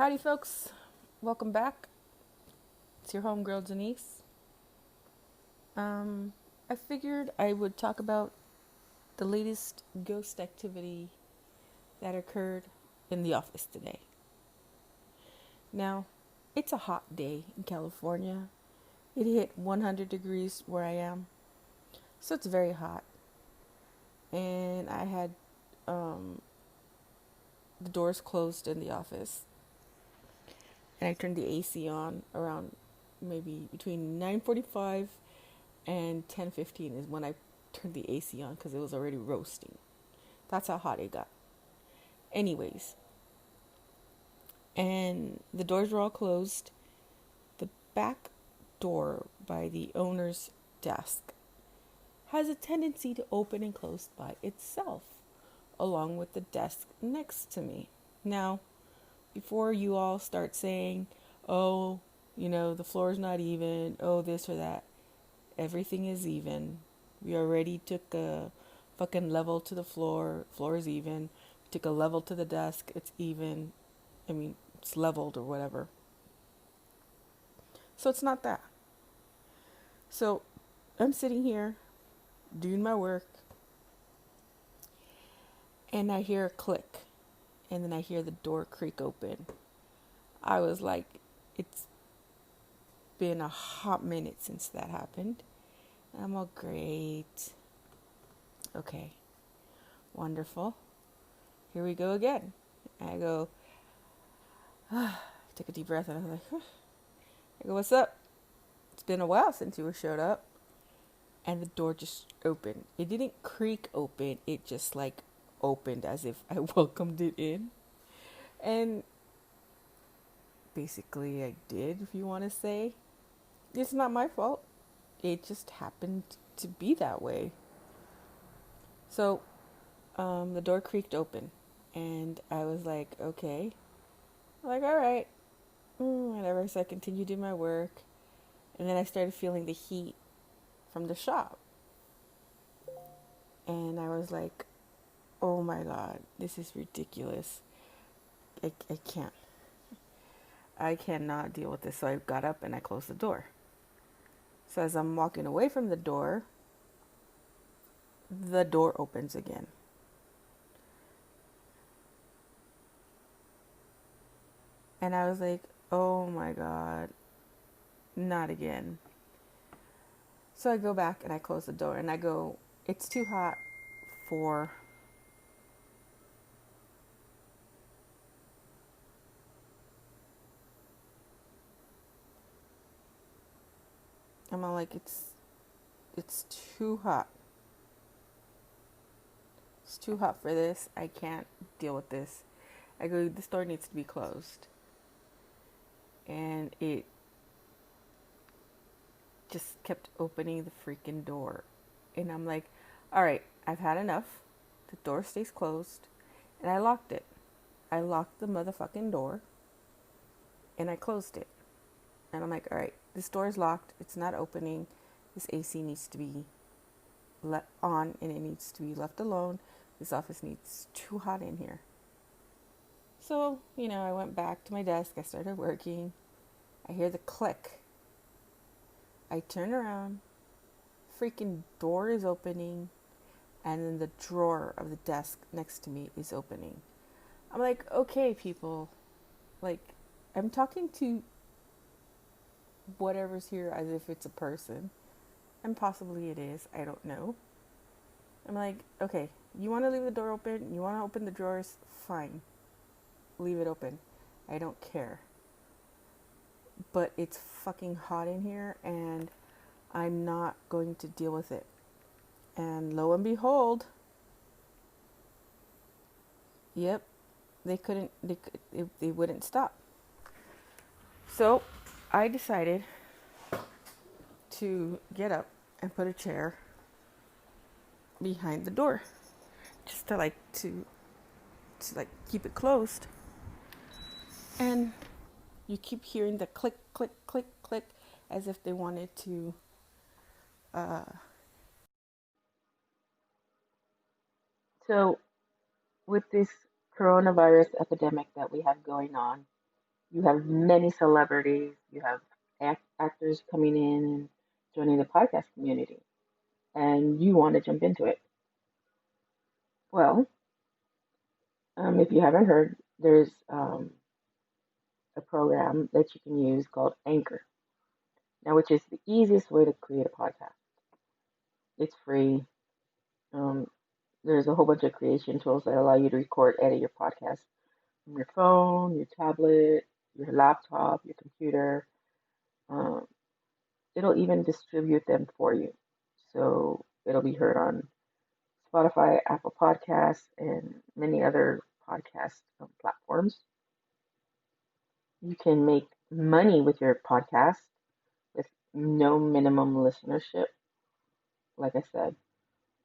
Howdy, folks. Welcome back. It's your homegirl, Denise. I figured I would talk about the latest ghost activity that occurred in the office today. Now, it's a hot day in California. It hit 100 degrees where I am, so it's very hot. And I had the doors closed in the office, and I turned the AC on around maybe between 9:45 and 10:15 is when I turned the AC on because it was already roasting. That's how hot it got. Anyways, and the doors were all closed. The back door by the owner's desk has a tendency to open and close by itself, along with the desk next to me. Now, before you all start saying, oh, the floor is not even, oh, this or that, everything is even. We already took a fucking level to the floor. Floor is even. We took a level to the desk. It's even. It's leveled or whatever. So it's not that. So I'm sitting here doing my work, and I hear a click, and then I hear the door creak open. I was like, it's been a hot minute since that happened. I'm all great. Okay, wonderful. Here we go again. I go, took a deep breath, and I was like, I go, what's up? It's been a while since you showed up. And the door just opened. It didn't creak open. It just like opened as if I welcomed it in. And basically I did, if you want to say. It's not my fault. It just happened to be that way. So the door creaked open. And I was like, okay. I'm like, all right. Whatever. So I continued doing my work. And then I started feeling the heat from the shop. And I was like, oh my God, this is ridiculous. I can't. I cannot deal with this. So I got up and I closed the door. So as I'm walking away from the door opens again. And I was like, oh my God, not again. So I go back and I close the door and I go, it's too hot for I'm all like, it's too hot. It's too hot for this. I can't deal with this. I go, this door needs to be closed. And it just kept opening the freaking door. And I'm like, all right, I've had enough. The door stays closed. And I locked it. I locked the motherfucking door. And I closed it. And I'm like, all right, this door is locked. It's not opening. This AC needs to be let on and it needs to be left alone. This office needs too hot in here. So, I went back to my desk. I started working. I hear the click. I turn around. Freaking door is opening. And then the drawer of the desk next to me is opening. I'm like, okay, people. Like, I'm talking to whatever's here as if it's a person. And possibly it is. I don't know. I'm like, okay, you want to leave the door open? You want to open the drawers? Fine. Leave it open. I don't care. But it's fucking hot in here and I'm not going to deal with it. And lo and behold, yep, they wouldn't stop. So I decided to get up and put a chair behind the door just to keep it closed. And you keep hearing the click, click, click, click as if they wanted to so with this coronavirus epidemic that we have going on, You have many celebrities. You have actors coming in and joining the podcast community, and you want to jump into it. Well, if you haven't heard, there's a program that you can use called Anchor. Now, which is the easiest way to create a podcast. It's free. Um, there's a whole bunch of creation tools that allow you to record, edit your podcast from your phone, your tablet, your laptop, your computer. Um, it'll even distribute them for you. So it'll be heard on Spotify, Apple Podcasts, and many other podcast platforms. You can make money with your podcast with no minimum listenership. Like I said,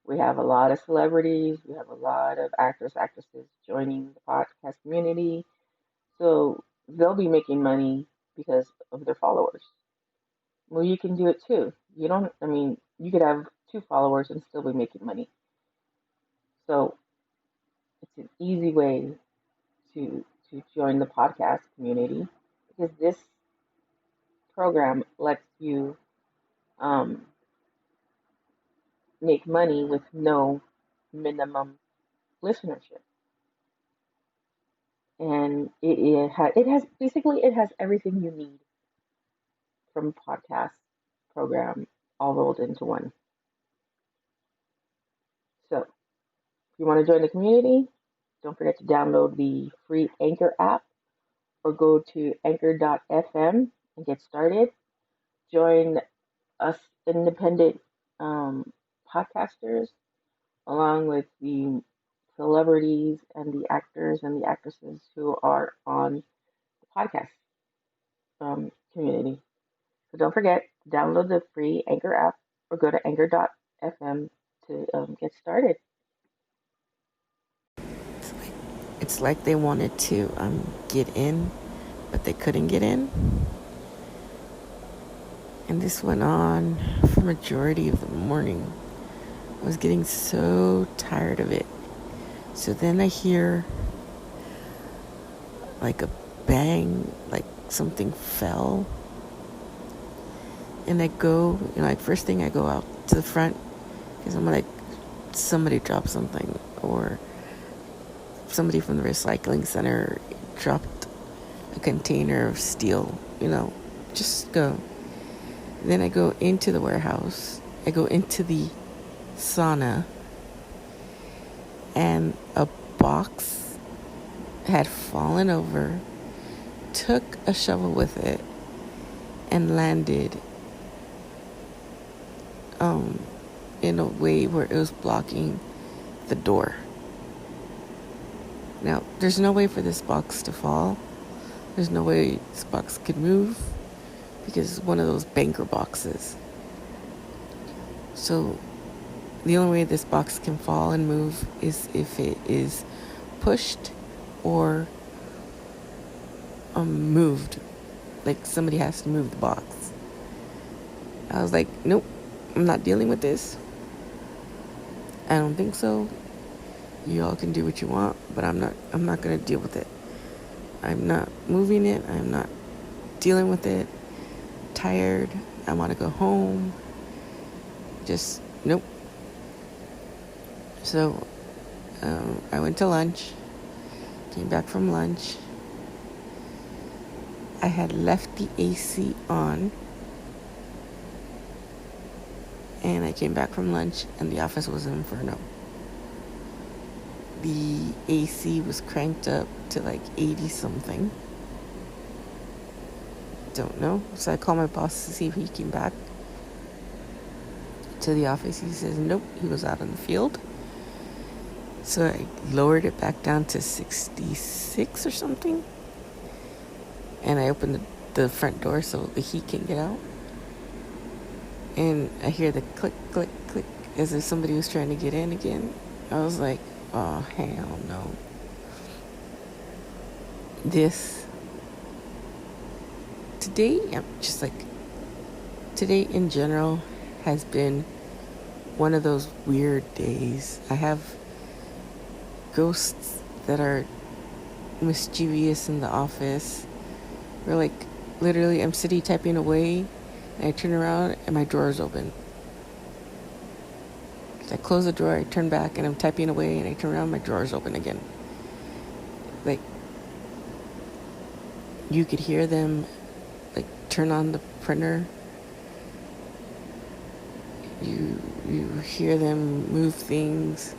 we have a lot of celebrities, we have a lot of actors, actresses joining the podcast community. So they'll be making money because of their followers. Well, you can do it too. You could have 2 followers and still be making money. So it's an easy way to join the podcast community because this program lets you um, make money with no minimum listenership. And it has everything you need from a podcast program all rolled into one. So if you want to join the community, don't forget to download the free Anchor app or go to anchor.fm and get started. Join us independent podcasters along with the celebrities and the actors and the actresses who are on the podcast community. So don't forget, download the free Anchor app or go to anchor.fm to get started. It's like they wanted to get in, but they couldn't get in. And this went on for majority of the morning. I was getting so tired of it. So then I hear like a bang, like something fell. And I go, first thing I go out to the front because I'm like, somebody dropped something, or somebody from the recycling center dropped a container of steel, just go. Then I go into the warehouse. I go into the sauna, and a box had fallen over, took a shovel with it, and landed in a way where it was blocking the door. Now, there's no way for this box to fall. There's no way this box could move because it's one of those banker boxes. So the only way this box can fall and move is if it is pushed or moved. Like somebody has to move the box. I was like, nope, I'm not dealing with this. I don't think so. You all can do what you want, but I'm not going to deal with it. I'm not moving it. I'm not dealing with it. Tired. I want to go home. Just, nope. So, I went to lunch. Came back from lunch. I had left the AC on. And I came back from lunch, and the office was an inferno. The AC was cranked up to like 80 something. Don't know. So I called my boss to see if he came back to the office. He says nope, he was out in the field. So I lowered it back down to 66 or something. And I opened the front door so the heat can get out. And I hear the click, click, click as if somebody was trying to get in again. I was like, oh, hell no. Today in general has been one of those weird days. I have ghosts that are mischievous in the office. where like literally I'm sitting typing away and I turn around and my drawer is open. I close the drawer, I turn back and I'm typing away and I turn around, my drawer is open again. Like you could hear them like turn on the printer. You hear them move things.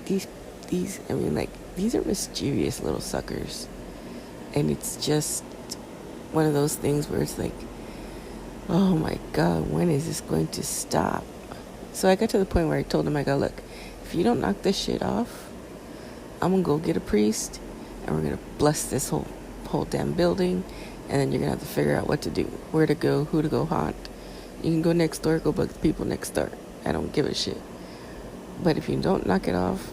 These I mean like these are mischievous little suckers. And it's just one of those things where it's like, oh my God, when is this going to stop? So I got to the point where I told him, I go, look, if you don't knock this shit off, I'm gonna go get a priest and we're gonna bless this whole damn building, and then you're gonna have to figure out what to do, where to go, who to go haunt. You can go next door, go bug the people next door. I don't give a shit. But if you don't knock it off,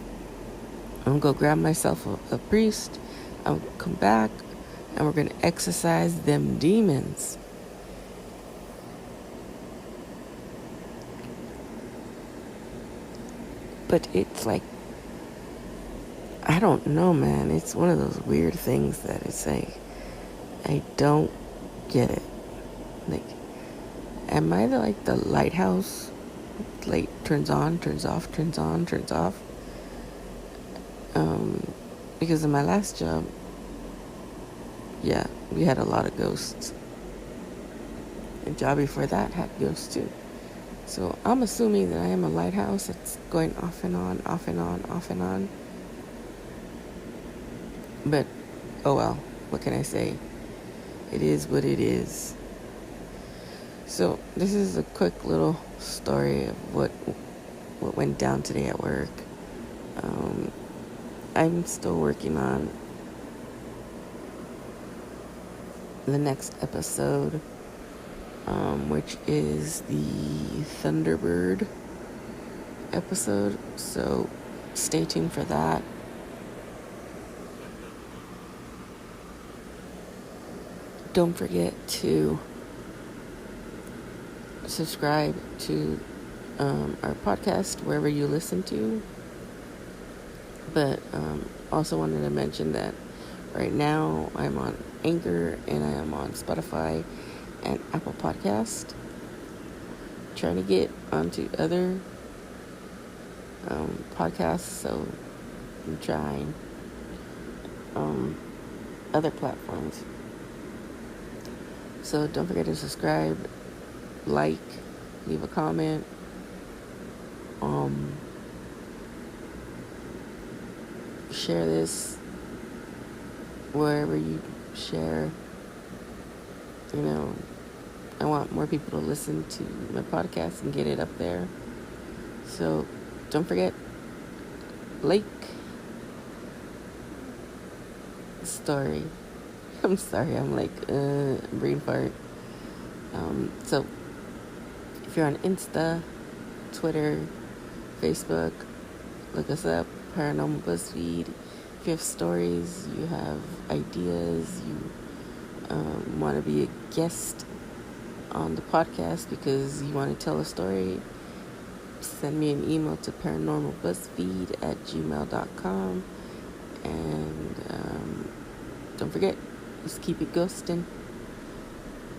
I'm gonna go grab myself a priest, I'll come back, and we're gonna exorcise them demons. But it's like, I don't know, man. It's one of those weird things that it's like, I don't get it. Like, am I the lighthouse? Light turns on, turns off, turns on, turns off. Because in my last job, yeah, we had a lot of ghosts. The job before that had ghosts too. So I'm assuming that I am a lighthouse that's going off and on, off and on, off and on. But, oh well, what can I say? It is what it is. So this is a quick little story of what went down today at work. I'm still working on the next episode, which is the Thunderbird episode. So stay tuned for that. Don't forget to subscribe to our podcast wherever you listen to. But also wanted to mention that right now I'm on Anchor and I am on Spotify and Apple Podcast. Trying to get onto other podcasts, so I'm trying other platforms. So don't forget to subscribe, like, leave a comment. Share this wherever you share. You know, I want more people to listen to my podcast and get it up there. So don't forget, like story. I'm sorry, I'm like brain fart. So if you're on Insta, Twitter, Facebook, look us up, Paranormal BuzzFeed. If you have stories, you have ideas, you want to be a guest on the podcast because you want to tell a story, send me an email to paranormalbuzzfeed@gmail.com. And don't forget, just keep it ghosting.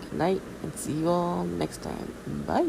Good night, and see you all next time. Bye.